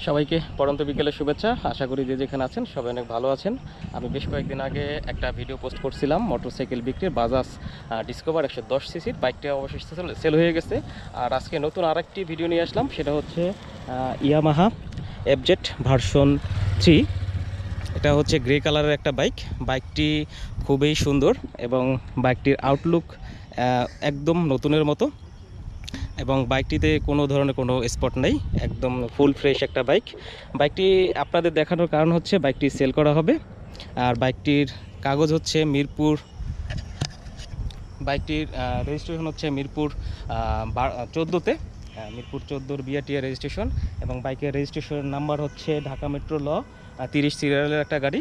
সবাইকে পড়ন্ত বিকেলের শুভেচ্ছা। আশা করি যে যেখানে আছেন সবাই অনেক ভালো আছেন। আমি বেশ কয়েকদিন আগে একটা ভিডিও পোস্ট করছিলাম মোটরসাইকেল বিক্রির, বাজাজ ডিসকভার 110 সিসির বাইকটা অবশ্যই সেল হয়ে গেছে। আর আজকে নতুন আরেকটি ভিডিও নিয়ে আসলাম, সেটা হচ্ছে ইয়ামাহা এফজেড ভার্সন 3। এটা হচ্ছে গ্রে কালারের একটা বাইক। বাইকটি খুবই সুন্দর এবং বাইকটির আউটলুক একদম নতুনের মতো, এবং বাইকটিতে কোনো ধরনের কোনো স্পট নেই, একদম ফুল ফ্রেশ একটা বাইক। বাইকটি আপনাদের দেখানোর কারণ হচ্ছে বাইকটি সেল করা হবে। আর বাইকটির কাগজ হচ্ছে মিরপুর, বাইকটির রেজিস্ট্রেশন হচ্ছে মিরপুর 14-তে, মিরপুর 14-র বিআরটিএ রেজিস্ট্রেশন, এবং বাইকের রেজিস্ট্রেশন নাম্বার হচ্ছে ঢাকা মেট্রো ল 30 সিরিয়ালের একটা গাড়ি।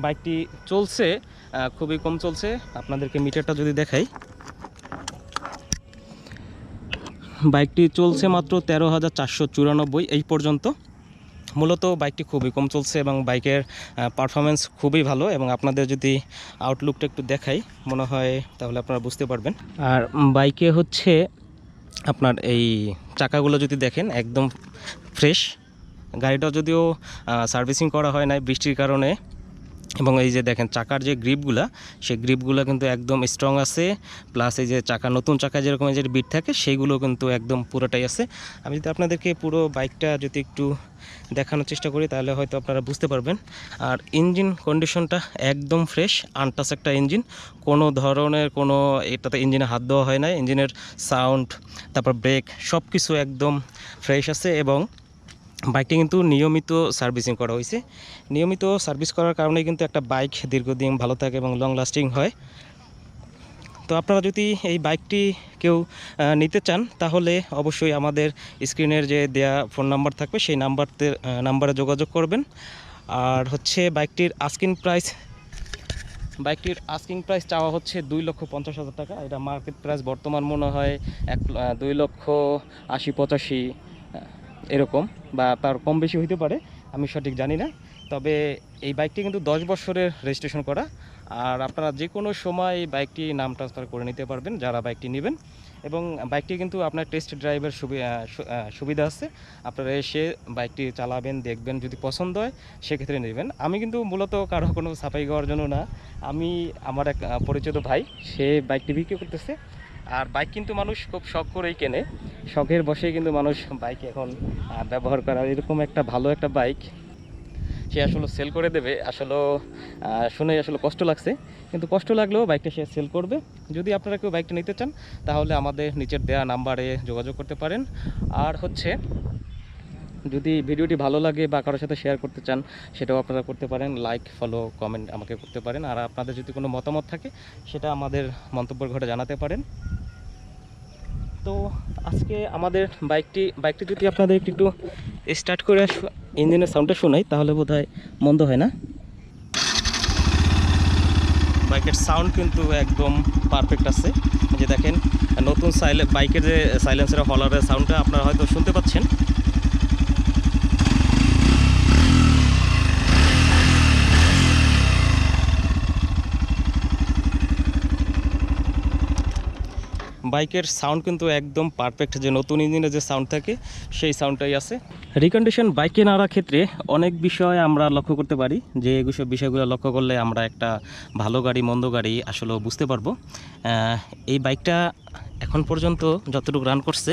বাইকটি চলছে খুবই কম চলছে। আপনাদেরকে মিটারটা যদি দেখাই, বাইকটি চলছে মাত্র 13,494 এই পর্যন্ত। মূলত বাইকটি খুবই কম চলছে এবং বাইকের পারফরমেন্স খুবই ভালো। এবং আপনাদের যদি আউটলুকটা একটু দেখাই মনে হয় তাহলে আপনারা বুঝতে পারবেন। আর বাইকে হচ্ছে আপনার এই চাকাগুলো যদি দেখেন একদম ফ্রেশ। গাড়িটা যদিও সার্ভিসিং করা হয় না বৃষ্টির কারণে, এবং এই যে দেখেন চাকার যে গ্রিপগুলো, সেই গ্রিপগুলো কিন্তু একদম স্ট্রং আছে। প্লাস এই যে চাকা, নতুন চাকা যেরকম যে বিট থাকে সেইগুলো কিন্তু একদম পুরোটাই আছে। আমি যদি আপনাদেরকে পুরো বাইকটা যদি একটু দেখানোর চেষ্টা করি তাহলে হয়তো আপনারা বুঝতে পারবেন। আর ইঞ্জিন কন্ডিশনটা একদম ফ্রেশ, আনটাচ একটা ইঞ্জিন, কোনো ধরনের কোনো এটাতে ইঞ্জিনে হাত দেওয়া হয় না। ইঞ্জিনের সাউন্ড, তারপর ব্রেক, সব কিছু একদম ফ্রেশ আছে। এবং বাইকটি কিন্তু নিয়মিত সার্ভিসিং করা হয়েছে। নিয়মিত সার্ভিস করার কারণে কিন্তু একটা বাইক দীর্ঘদিন ভালো থাকে এবং লং লাস্টিং হয়। তো আপনারা যদি এই বাইকটি কেউ নিতে চান তাহলে অবশ্যই আমাদের স্ক্রিনের যে দেয়া ফোন নাম্বার থাকবে সেই নাম্বারে যোগাযোগ করবেন। আর হচ্ছে বাইকটির আস্কিং প্রাইস চাওয়া হচ্ছে 2,50,000 টাকা। এটা মার্কেট প্রাইস বর্তমান মনে হয় 2,80,85 এরকম, বা তার কম বেশি হইতে পারে, আমি সঠিক জানি না। তবে এই বাইকটি কিন্তু 10 বছরের রেজিস্ট্রেশন করা। আর আপনারা যে কোনো সময় এই বাইকটি নাম ট্রান্সফার করে নিতে পারবেন যারা বাইকটি নেবেন। এবং বাইকটি কিন্তু আপনার টেস্ট ড্রাইভের সুবিধা আছে। আপনারা এসে বাইকটি চালাবেন, দেখবেন, যদি পছন্দ হয় সেক্ষেত্রে নেবেন। আমি কিন্তু মূলত কারো কোনো সাফাই করার জন্য না, আমি আমার এক পরিচিত ভাই, সে বাইকটি বিক্রি করতেছে। আর বাইক কিন্তু মানুষ খুব শখ করেই কেনে, শখের বসেই কিন্তু মানুষ বাইক এখন ব্যবহার করার, এরকম একটা ভালো একটা বাইক সে আসলে সেল করে দেবে। আসলে শুনে আসলে কষ্ট লাগছে, কিন্তু কষ্ট লাগলেও বাইকটা সে সেল করবে। যদি আপনারা কেউ বাইকটা নিতে চান তাহলে আমাদের নিচের দেওয়া নাম্বারে যোগাযোগ করতে পারেন। আর হচ্ছে যদি ভিডিওটি ভালো লাগে বা কারোর সাথে শেয়ার করতে চান সেটাও আপনারা করতে পারেন, লাইক, ফলো, কমেন্ট আমাকে করতে পারেন। আর আপনাদের যদি কোনো মতামত থাকে সেটা আমাদের মন্তব্যের ঘরে জানাতে পারেন। তো আজকে আমাদের বাইকটি যদি আপনাদের একটু স্টার্ট করে ইঞ্জিনের সাউন্ডটা শোনাই তাহলে বোধহয় মন্দ হয় না। বাইকের সাউন্ড কিন্তু একদম পারফেক্ট আছে। যে দেখেন নতুন বাইকের যে সাইলেন্সার হলারের সাউন্ডটা আপনারা হয়তো শুনতে পাচ্ছেন। বাইকের সাউন্ড কিন্তু একদম পারফেক্ট, যে নতুন ইঞ্জিনের যে সাউন্ড থাকে সেই সাউন্ডটাই আছে। রিকন্ডিশন বাইক কেনার ক্ষেত্রে অনেক বিষয় আমরা লক্ষ্য করতে পারি, যে এইসব বিষয়গুলো লক্ষ্য করলে আমরা একটা ভালো গাড়ি মন্দ গাড়ি আসলে বুঝতে পারবো। এই বাইকটা এখন পর্যন্ত যতটুকু রান করছে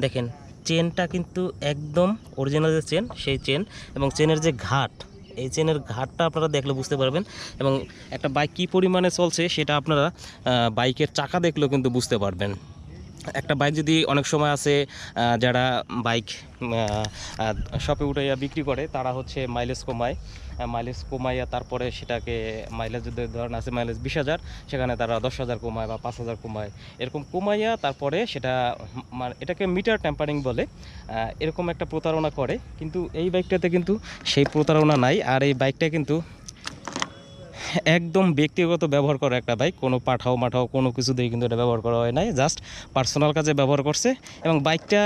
দেখেন, চেনটা কিন্তু একদম অরিজিনাল যে চেন সেই চেন, এবং চেনের যে ঘাট, এই চেনের ঘাটটা আপনারা দেখলে বুঝতে পারবেন। এবং একটা বাইক কী পরিমাণে চলছে সেটা আপনারা বাইকের চাকা দেখলেও কিন্তু বুঝতে পারবেন। একটা বাইক যদি অনেক সময় আছে যারা বাইক শপে উঠাইয়া বিক্রি করে, তারা হচ্ছে মাইলেজ কমাইয়া তারপরে সেটাকে মাইলেজ যদি ধরেন আছে মাইলেজ 20,000, সেখানে তারা 10,000 কমায় বা 5,000 কমায়, এরকম কমাইয়া তারপরে সেটা এটাকে মিটার ট্যাম্পারিং বলে, এরকম একটা প্রতারণা করে। কিন্তু এই বাইকটাতে কিন্তু সেই প্রতারণা নাই। আর এই বাইকটা কিন্তু একদম ব্যক্তিগত ব্যবহার করা একটা বাইক, কোনো পাঠাও কোনো কিছু দিয়ে কিন্তু এটা ব্যবহার করা হয় নাই, জাস্ট পার্সোনাল কাজে ব্যবহার করছে। এবং বাইকটা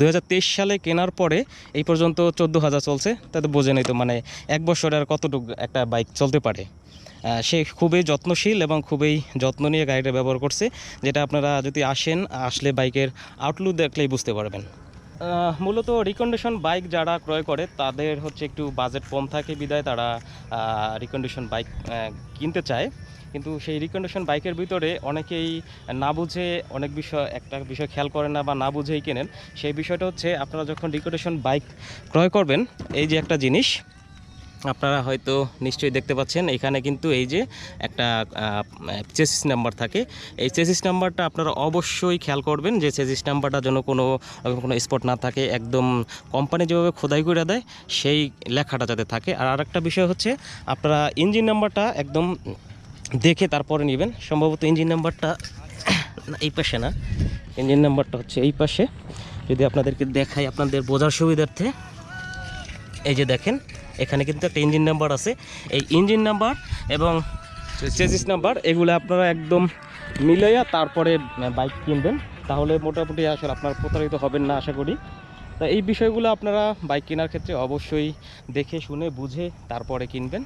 2023 সালে কেনার পরে এই পর্যন্ত 14,000 চলছে। তাতে বোঝে নাই তো মানে 1 বছরে আর কতটুকু একটা বাইক চলতে পারে। সে খুবই যত্নশীল এবং খুবই যত্ন নিয়ে গাড়িটা ব্যবহার করছে, যেটা আপনারা যদি আসলে বাইকের আউটলুক দেখলেই বুঝতে পারবেন। মূলত রিকন্ডিশন বাইক যারা ক্রয় করে তাদের হচ্ছে একটু বাজেট কম থাকে বিধায় তারা রিকন্ডিশন বাইক কিনতে চায়, কিন্তু সেই রিকন্ডিশন বাইকের ভিতরে অনেকেই না বুঝে অনেক একটা বিষয় খেয়াল করেন না বা না বুঝেই কেনেন। সেই বিষয়টা হচ্ছে আপনারা যখন রিকন্ডিশন বাইক ক্রয় করবেন, এই যে একটা জিনিস আপনারা হয়তো নিশ্চয়ই দেখতে পাচ্ছেন, এখানে কিন্তু এই যে একটা চেসিস নাম্বার থাকে। এই চেসিস নাম্বারটা আপনারা অবশ্যই খেয়াল করবেন যে চেসিস নাম্বারটা যেন কোনো স্পট না থাকে, একদম কোম্পানি যেভাবে খোদাই করে দেয় সেই লেখাটা যাতে থাকে। আর আরেকটা বিষয় হচ্ছে আপনারা ইঞ্জিন নাম্বারটা একদম দেখে তারপরে নেবেন। সম্ভবত ইঞ্জিন নাম্বারটা এই পাশে না, ইঞ্জিন নাম্বারটা হচ্ছে এই পাশে। যদি আপনাদেরকে দেখাই আপনাদের বোঝার সুবিধার্থে, এই যে দেখেন এখানে কিন্তু একটা ইঞ্জিন নাম্বার আছে। এই ইঞ্জিন নাম্বার এবং চেসিস নাম্বার এগুলো আপনারা একদম মিলাইয়া তারপরে বাইক কিনবেন, তাহলে মোটামুটি আসলে আপনারা প্রতারিত হবেন না আশা করি। তা এই বিষয়গুলো আপনারা বাইক কেনার ক্ষেত্রে অবশ্যই দেখে শুনে বুঝে তারপরে কিনবেন।